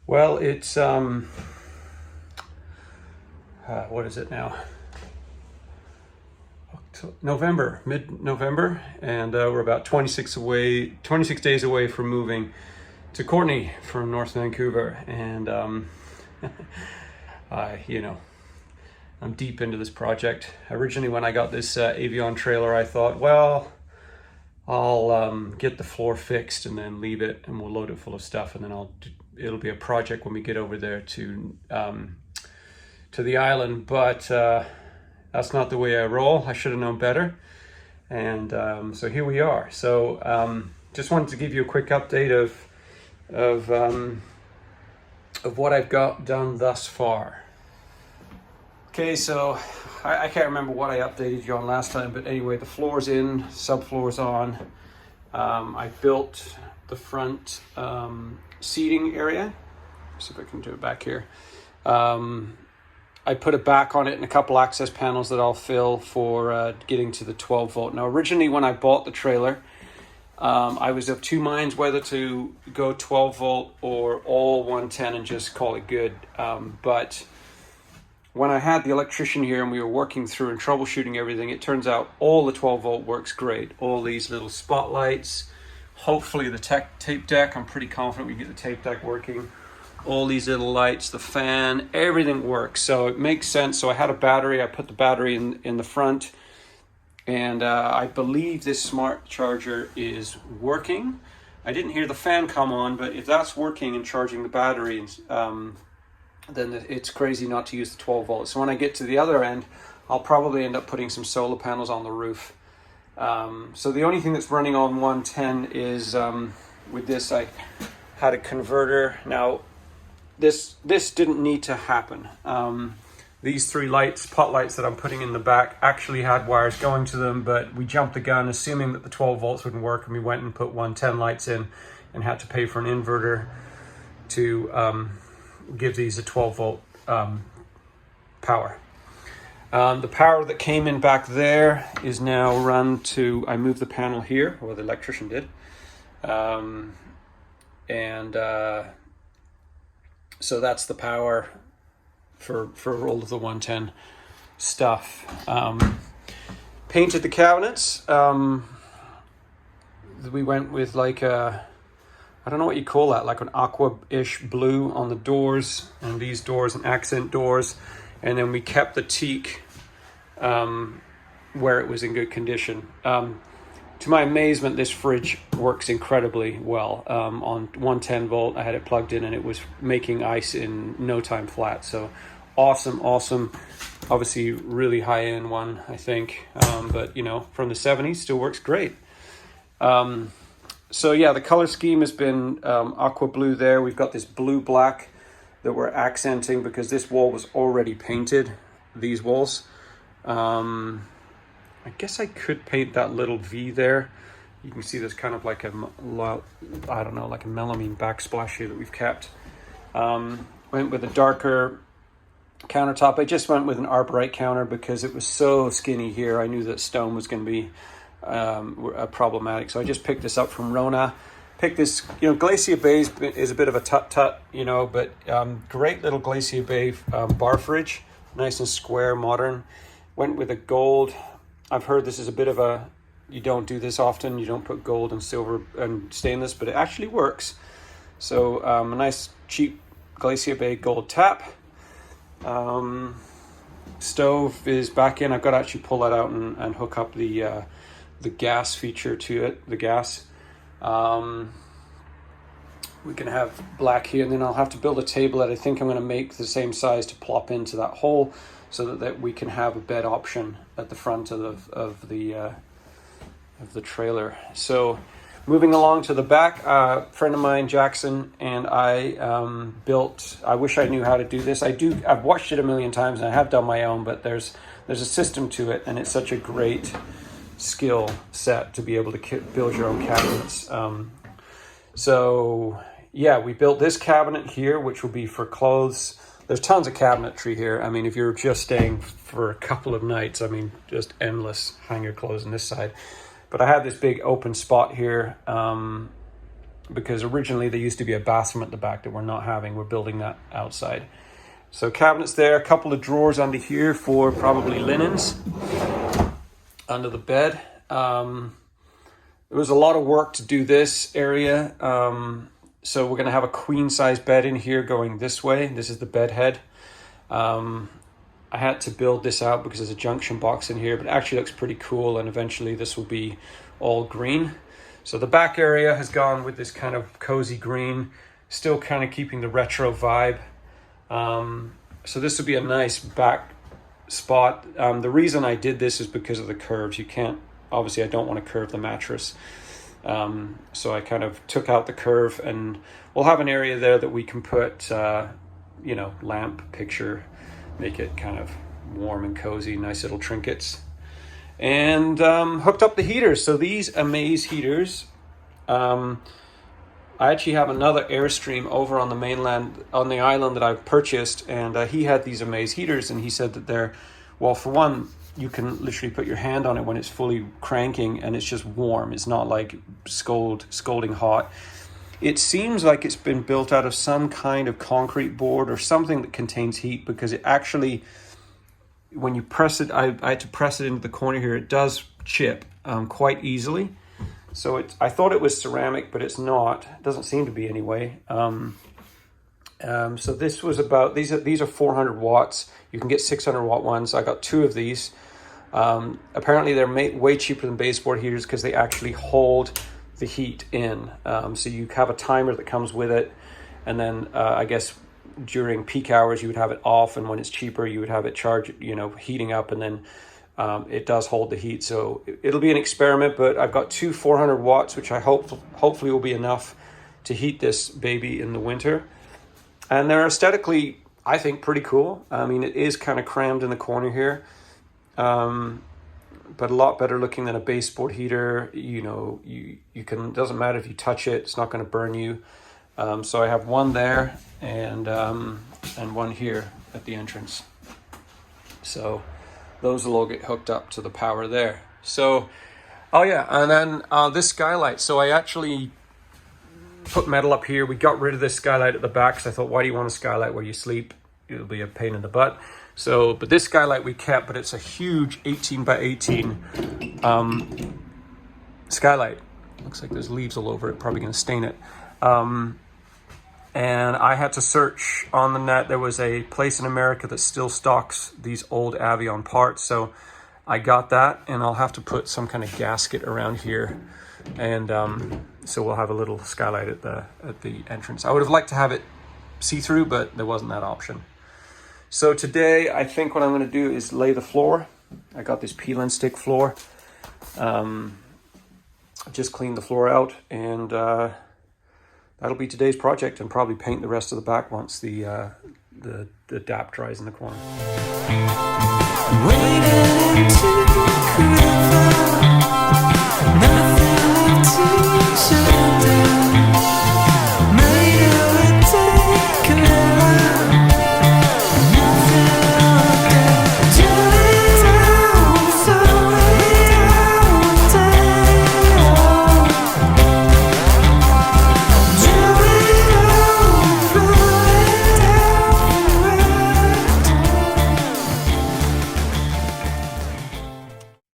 Well, it's what is it now? November, mid-November, and we're about 26 days away from moving to Courtney from North Vancouver, and you know, I'm deep into this project. Originally, when I got this Avion trailer, I thought, well, I'll get the floor fixed and then leave it, and we'll load it full of stuff, and then it'll be a project when we get over there to the island. But that's not the way I roll. I should have known better, and so here we are. So just wanted to give you a quick update of what I've got done thus far. Okay, so I can't remember what I updated you on last time, but anyway, the floor's in, subfloor's on. I built the front seating area. Let's see if I can do it back here. I put a back on it and a couple access panels that I'll fill for getting to the 12 volt. Now, originally when I bought the trailer, I was of two minds whether to go 12 volt or all 110 and just call it good. But when I had the electrician here and we were working through and troubleshooting everything, it turns out all the 12 volt works great. All these little spotlights, hopefully the tape deck, I'm pretty confident we can get the tape deck working. All these little lights, the fan, everything works. So it makes sense. So I had a battery, I put the battery in the front, and I believe this smart charger is working. I didn't hear the fan come on, but if that's working and charging the battery, then it's crazy not to use the 12 volts. So when I get to the other end, I'll probably end up putting some solar panels on the roof. So the only thing that's running on 110 is with this, I had a converter. Now, this didn't need to happen. These three pot lights that I'm putting in the back actually had wires going to them, but we jumped the gun assuming that the 12 volts wouldn't work, and we went and put 110 lights in and had to pay for an inverter to give these a 12 volt power. The power that came in back there is now run to, I moved the panel here, or the electrician did, so that's the power for all of the 110 stuff. Painted the cabinets. We went with like a, I don't know what you call that, like an aqua-ish blue on the doors, and these doors and accent doors. And then we kept the teak where it was in good condition. To my amazement, this fridge works incredibly well. On 110 volt, I had it plugged in and it was making ice in no time flat. So awesome. Obviously really high-end one, I think. But you know, from the 70s, still works great. So yeah, the color scheme has been aqua blue there. We've got this blue-black that we're accenting because this wall was already painted, these walls. I guess I could paint that little V there. You can see there's kind of like I don't know, like a melamine backsplash here that we've kept. Went with a darker countertop. I just went with an Arborite counter because it was so skinny here. I knew that stone was going to be problematic. So I just picked this up from Rona. Picked this, you know, Glacier Bay is a bit of a tut-tut, you know, but great little Glacier Bay bar fridge. Nice and square, modern. Went with a gold. I've heard this is a bit of a, you don't do this often. You don't put gold and silver and stainless, but it actually works. So a nice cheap Glacier Bay gold tap. Stove is back in. I've got to actually pull that out and hook up the gas feature to it, the gas. We can have black here, and then I'll have to build a table that I think I'm going to make the same size to plop into that hole, so that we can have a bed option at the front of the trailer. So moving along to the back, a friend of mine, Jackson, and I built, I wish I knew how to do this. I've watched it a million times and I have done my own, but there's a system to it, and it's such a great skill set to be able to build your own cabinets. So yeah, we built this cabinet here, which will be for clothes. There's tons of cabinetry here. I mean, if you're just staying for a couple of nights, I mean, just endless hang your clothes on this side. But I have this big open spot here because originally there used to be a bathroom at the back that we're not having. We're building that outside. So cabinets there, a couple of drawers under here for probably linens under the bed. It was a lot of work to do this area. So we're going to have a queen size bed in here going this way. This is the bed head. I had to build this out because there's a junction box in here, but it actually looks pretty cool, and eventually this will be all green. So the back area has gone with this kind of cozy green, still kind of keeping the retro vibe. So this would be a nice back spot. The reason I did this is because of the curves. You can't, obviously I don't want to curve the mattress. So I kind of took out the curve, and we'll have an area there that we can put, you know, lamp, picture, make it kind of warm and cozy, nice little trinkets. And hooked up the heaters. So these Amaze heaters, I actually have another Airstream over on the mainland, on the island that I've purchased, and he had these Amaze heaters, and he said that they're, well, for one, you can literally put your hand on it when it's fully cranking and it's just warm. It's not like scalding hot. It seems like it's been built out of some kind of concrete board or something that contains heat, because it actually, when you press it, I had to press it into the corner here, it does chip quite easily. So I thought it was ceramic, but it's not. It doesn't seem to be anyway. So this was about, these are 400 watts. You can get 600 watt ones. I got 2 of these. Apparently they're way cheaper than baseboard heaters because they actually hold the heat in. So you have a timer that comes with it, and then I guess during peak hours you would have it off, and when it's cheaper you would have it charge, you know, heating up, and then it does hold the heat. So it'll be an experiment, but I've got 2 400 watts, which I hopefully will be enough to heat this baby in the winter. And they're aesthetically, I think, pretty cool. I mean, it is kind of crammed in the corner here, but a lot better looking than a baseboard heater. You know, you can, it doesn't matter if you touch it, it's not going to burn you. So I have one there and one here at the entrance. So those will all get hooked up to the power there. So, oh yeah, and then this skylight. So I actually put metal up here. We got rid of this skylight at the back because I thought, why do you want a skylight where you sleep? It'll be a pain in the butt. So, but this skylight we kept, but it's a huge 18 by 18 skylight. Looks like there's leaves all over it, probably gonna stain it. And I had to search on the net. There was a place in America that still stocks these old Avion parts. So I got that, and I'll have to put some kind of gasket around here. And so we'll have a little skylight at the entrance. I would have liked to have it see-through, but there wasn't that option. So today, I think what I'm going to do is lay the floor. I got this peel and stick floor. Just cleaned the floor out, and that'll be today's project, and probably paint the rest of the back once the DAP dries in the corner. Wading into the river.